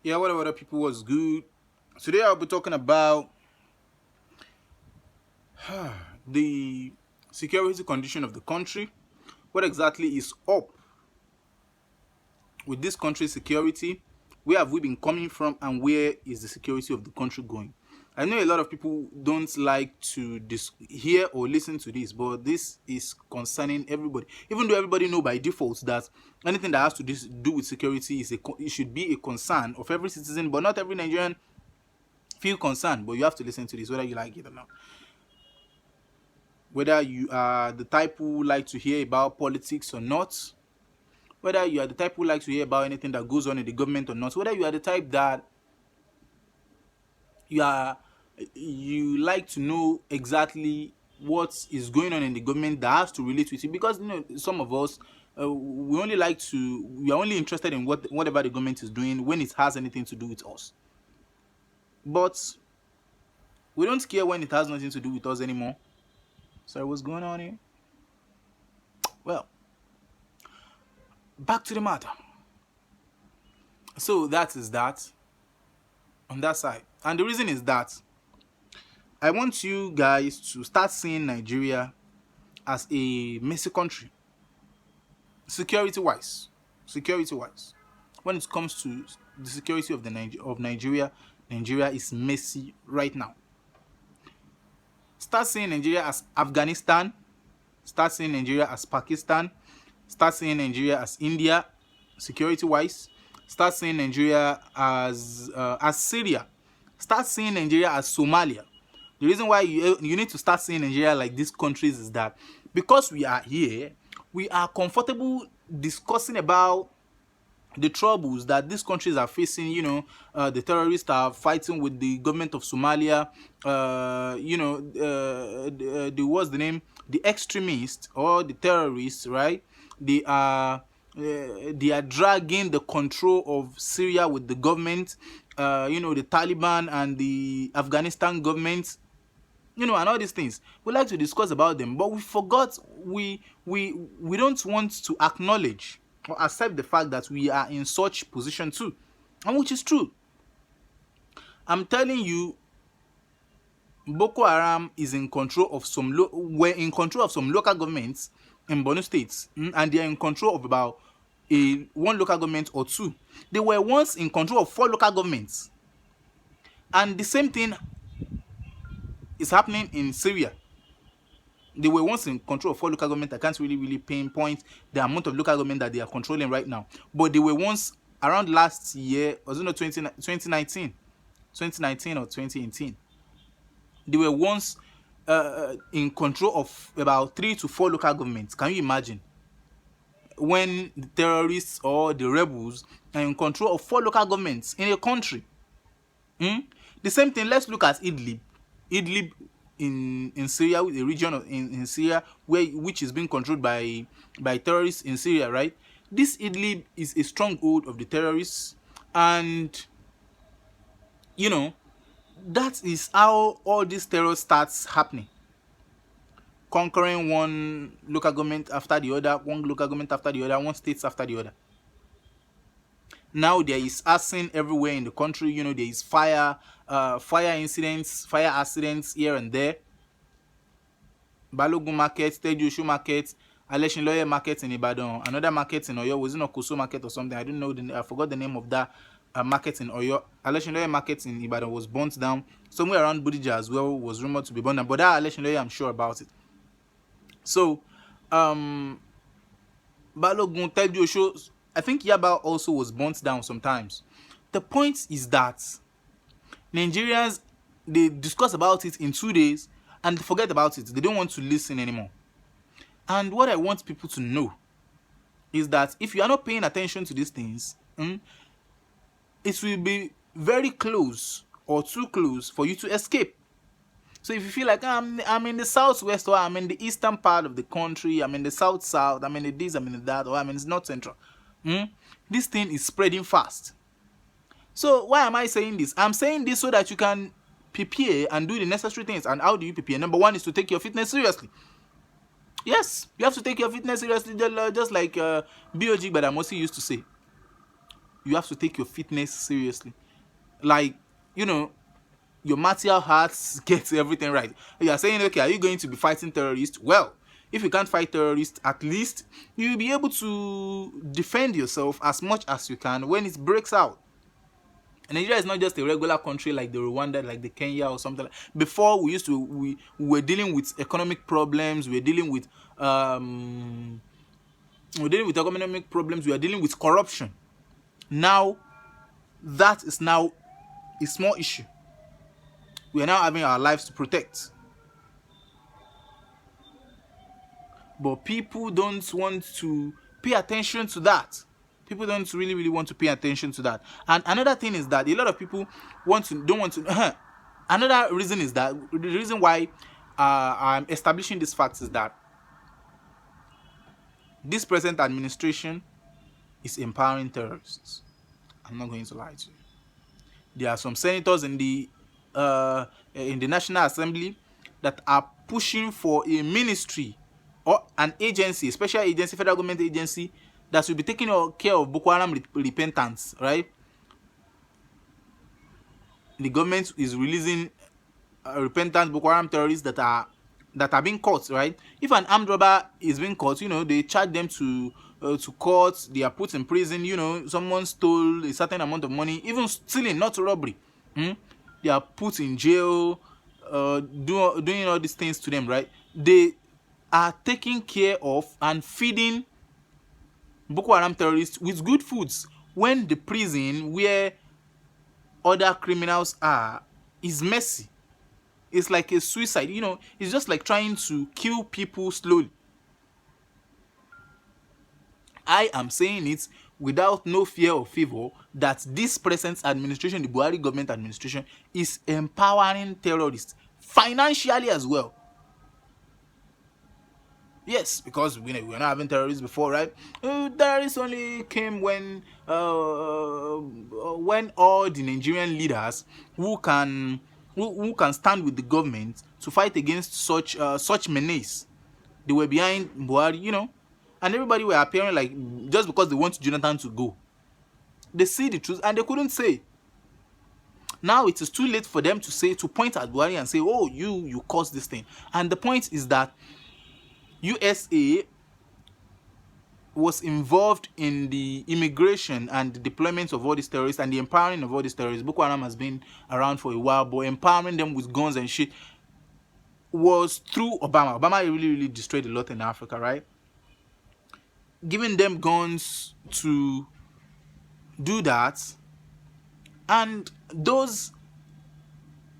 Yeah, what other people was good. Today I'll be talking about the security condition of the country. What exactly is up with this country's security? Where have we been coming from, and where is the security of the country going? I know a lot of people don't like to hear or listen to this, but this is concerning everybody. Even though everybody know by default that anything that has to do with security it should be a concern of every citizen, but not every Nigerian feel concerned. But you have to listen to this, whether you like it or not. Whether you are the type who like to hear about politics or not, whether you are the type who likes to hear about anything that goes on in the government or not, whether you are the type that you are you like to know exactly what is going on in the government that has to relate with you, because some of us we are only interested in whatever the government is doing when it has anything to do with us, but we don't care when it has nothing to do with us anymore. Sorry, what's going on here? Well, back to the matter. So that is that on that side. And the reason is that I want you guys to start seeing Nigeria as a messy country. Security wise. When it comes to the security of Nigeria, Nigeria is messy right now. Start seeing Nigeria as Afghanistan. Start seeing Nigeria as Pakistan. Start seeing Nigeria as India, security wise. Start seeing Nigeria as Syria. Start seeing Nigeria as Somalia. The reason why you need to start seeing Nigeria like these countries is that because we are here, we are comfortable discussing about the troubles that these countries are facing. The terrorists are fighting with the government of Somalia. What's the name? The extremists or the terrorists, right? They are dragging the control of Syria with the government. The Taliban and the Afghanistan government. And all these things. We like to discuss about them, but we forgot. We don't want to acknowledge or accept the fact that we are in such position too, and which is true. I'm telling you, Boko Haram is in control of were in control of some local governments in Borno State, and they are in control of about one local government or two. They were once in control of 4 local governments, and the same thing is happening in Syria. They were once in control of 4 local government. I can't really pinpoint the amount of local government that they are controlling right now, but they were once around last year, was it not 2019 or 2018. They were once in control of about 3 to 4 local governments. Can you imagine? When the terrorists or the rebels are in control of 4 local governments in a country. The same thing, let's look at Idlib. Idlib in Syria, a region in Syria which is being controlled by terrorists in Syria, right? This Idlib is a stronghold of the terrorists, and that is how all this terror starts happening. Conquering one local government after the other, one state after the other. Now there is arson everywhere in the country. There is fire incidents, fire accidents here and there. Balogun market, Tejushu market, Aleshinloye market in Ibadan, another market in Oyo, was it not Koso market or something? I don't know. I forgot the name of that market in Oyo. Aleshinloye market in Ibadan was burnt down. Somewhere around Bodija as well was rumored to be burnt down. But that Aleshinloye, I'm sure about it. So, Balogun, Tejushu, I think Yaba also was burnt down sometimes. The point is that Nigerians, they discuss about it in 2 days and forget about it. They don't want to listen anymore. And what I want people to know is that if you are not paying attention to these things, it will be very close or too close for you to escape. So if you feel like I'm in the southwest, or I'm in the eastern part of the country, I'm in the south, I'm in the this, I'm in the that, or I'm in the north central, this thing is spreading fast. So why am I saying this? I'm saying this so that you can prepare and do the necessary things. And how do you prepare? Number 1 is to take your fitness seriously. Yes, you have to take your fitness seriously, just like B.O.G. Badamosi used to say. you have to take your fitness seriously. Like, you know, your martial arts gets everything right. You are saying, okay, are you going to be fighting terrorists? Well, if you can't fight terrorists, at least you'll be able to defend yourself as much as you can when it breaks out. And Nigeria is not just a regular country like the Rwanda, like the Kenya or something. Before we were dealing with economic problems, we were dealing with economic problems, we are dealing with corruption. Now that is now a small issue. We are now having our lives to protect. But people don't want to pay attention to that. People don't really want to pay attention to that. And another thing is that a lot of people don't want to. Another reason is that the reason why I'm establishing these facts is that this present administration is empowering terrorists. I'm not going to lie to you. There are some senators in the National Assembly that are pushing for a ministry or an agency, a special agency, federal government agency that will be taking care of Boko Haram repentance, right? The government is releasing repentant Boko Haram terrorists that are being caught, right? If an armed robber is being caught, they charge them to court. They are put in prison. Someone stole a certain amount of money, even stealing, not robbery. They are put in jail, doing all these things to them, right? They are taking care of and feeding Boko Haram terrorists with good foods when the prison where other criminals are is messy. It's like a suicide. It's just like trying to kill people slowly. I am saying it without no fear or favor that this present administration, the Buhari government administration, is empowering terrorists financially as well. Yes, because we're not having terrorists before, right? Terrorists only came when all the Nigerian leaders who can stand with the government to fight against such menace, they were behind Buhari, and everybody were appearing like just because they want Jonathan to go. They see the truth and they couldn't say. Now it is too late for them to point at Buhari and say, oh, you caused this thing. And the point is that USA was involved in the immigration and the deployment of all these terrorists and the empowering of all these terrorists. Boko Haram has been around for a while, but empowering them with guns and shit was through Obama. Obama really destroyed a lot in Africa, right? Giving them guns to do that, and those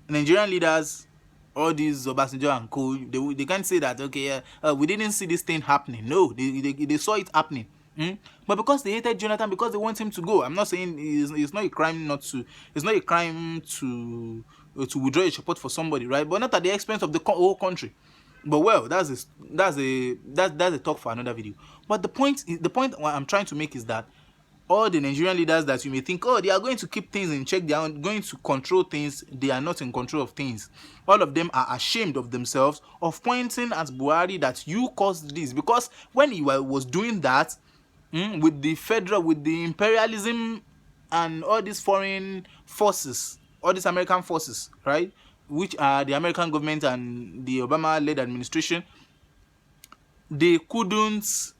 Nigerian leaders, all these Obasanjo and co, they can't say that, okay, we didn't see this thing happening. No, they saw it happening. But because they hated Jonathan, because they want him to go, I'm not saying it's not a crime it's not a crime to withdraw your support for somebody, right? But not at the expense of the whole country. But well, that's a talk for another video. But the point I'm trying to make is that all the Nigerian leaders that you may think, oh, they are going to keep things in check, they are going to control things, they are not in control of things. All of them are ashamed of themselves of pointing at Buhari that you caused this. Because when he was doing that, with the imperialism and all these foreign forces, all these American forces, right, which are the American government and the Obama-led administration, they couldn't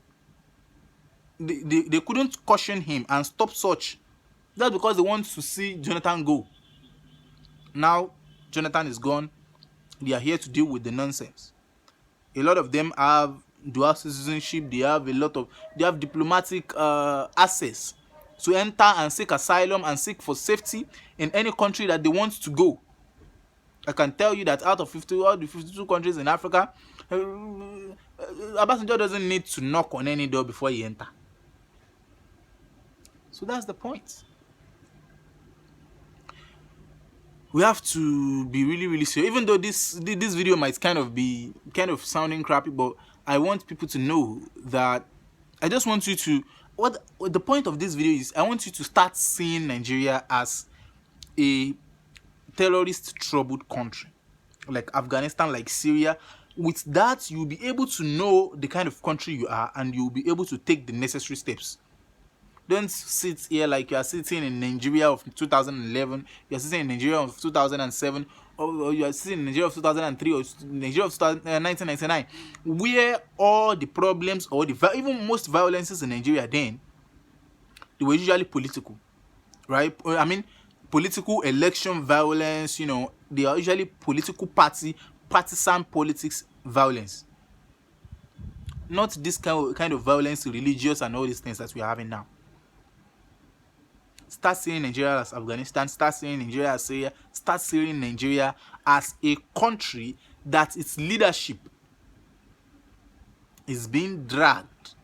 caution him and stop such. That's because they want to see Jonathan go. Now Jonathan is gone. They are here to deal with the nonsense. A lot of them have dual citizenship. They have diplomatic access to enter and seek asylum and seek for safety in any country that they want to go. I can tell you that out of all the 52 countries in Africa, Obasanjo doesn't need to knock on any door before he enter. So that's the point. We have to be really serious. Even though this video might kind of sounding crappy, but I want people to know that I just want you to, what the point of this video is, I want you to start seeing Nigeria as a terrorist troubled country, like Afghanistan, like Syria. With that, you'll be able to know the kind of country you are, and you'll be able to take the necessary steps. Don't sit here like you are sitting in Nigeria of 2011, you are sitting in Nigeria of 2007, or you are sitting in Nigeria of 2003, or Nigeria of 1999, where all the problems or even most violences in Nigeria then, they were usually political, right? I mean, political election violence, they are usually political partisan politics violence. Not this kind of violence, religious and all these things that we are having now. Start seeing Nigeria as Afghanistan, start seeing Nigeria as Syria, start seeing Nigeria as a country that its leadership is being dragged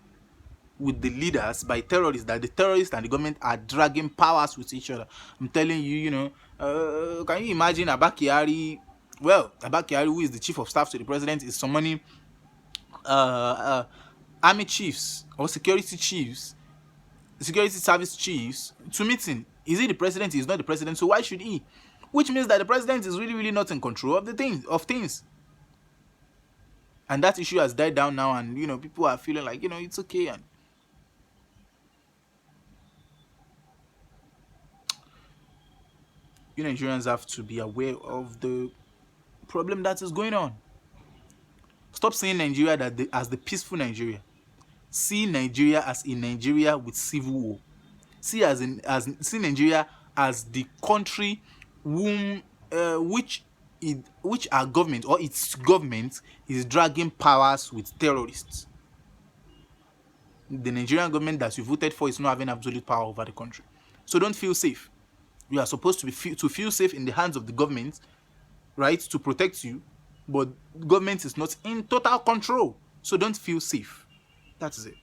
with the leaders by terrorists, that the terrorists and the government are dragging powers with each other. I'm telling you, can you imagine Abba Kyari? Well, Abba Kyari, who is the chief of staff to the president, is summoning army chiefs or security service chiefs to meeting. Is he the president? He is not the president, so why should he? Which means that the president is really, really not in control of things. And that issue has died down now, and people are feeling like it's okay. And Nigerians have to be aware of the problem that is going on. Stop seeing Nigeria as the peaceful Nigeria. See Nigeria as a Nigeria with civil war. See Nigeria as the country which our government or its government is dragging powers with terrorists. The Nigerian government that you voted for is not having absolute power over the country. So don't feel safe. You are supposed to feel safe in the hands of the government, right, to protect you, but government is not in total control. So don't feel safe. That is it.